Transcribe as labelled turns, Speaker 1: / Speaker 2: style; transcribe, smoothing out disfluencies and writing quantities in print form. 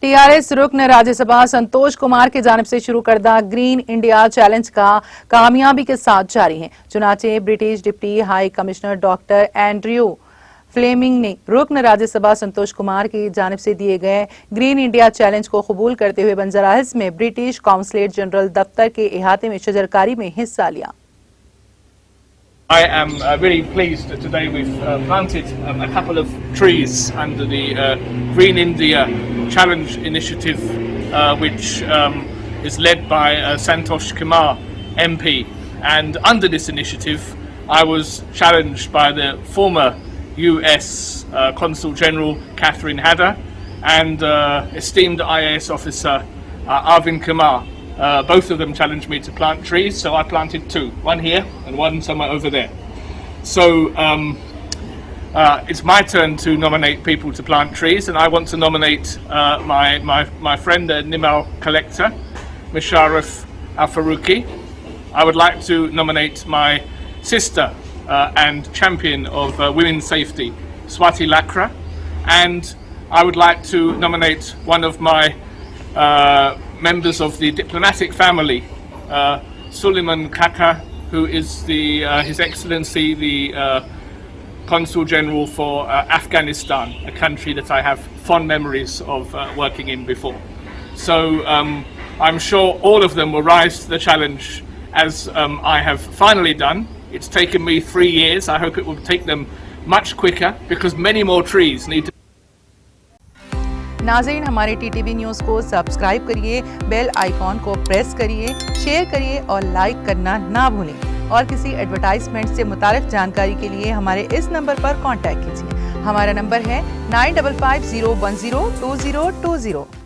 Speaker 1: TRS रुकन राज्यसभा संतोष कुमार की जानिब से शुरू करदा ग्रीन इंडिया चैलेंज का कामयाबी के साथ जारी है। चुनाचे British deputy high commissioner doctor Andrew Fleming ने रुकन राज्यसभा संतोष कुमार की जानिब से दिए गए ग्रीन इंडिया चैलेंज को कबूल करते हुए बंजारा हिल्स में ब्रिटिश काउंसलेट जनरल दफ्तर के इहाते में शजरकारी में हिस्सा लिया।
Speaker 2: I am really pleased that today we've planted a couple of trees under the Green India Challenge initiative, which is led by Santosh Kumar MP. And under this initiative, I was challenged by the former US Consul General Catherine Hadder and esteemed IAS officer Arvind Kumar. Both of them challenged me to plant trees, so I planted two, one here and one somewhere over there. So it's my turn to nominate people to plant trees, and I want to nominate my friend, Nimal collector, Musharraf Al-Faruqi. I would like to nominate my sister and champion of women's safety, Swati Lakra, and I would like to nominate one of my members of the diplomatic family, Suleiman Kaka, who is His Excellency the Consul General for Afghanistan, a country that I have fond memories of working in before. So I'm sure all of them will rise to the challenge as I have finally done. It's taken me 3 years. I hope it will take them much quicker because many more trees need to.
Speaker 1: नाज़रीन, हमारे TTV news को subscribe करिए, bell icon को press करिए, share करिए और like करना ना भूलें। और किसी एडवर्टाइजमेंट से मुताल्लिक़ जानकारी के लिए हमारे इस नंबर पर कांटेक्ट कीजिए। हमारा नंबर है 9550102020।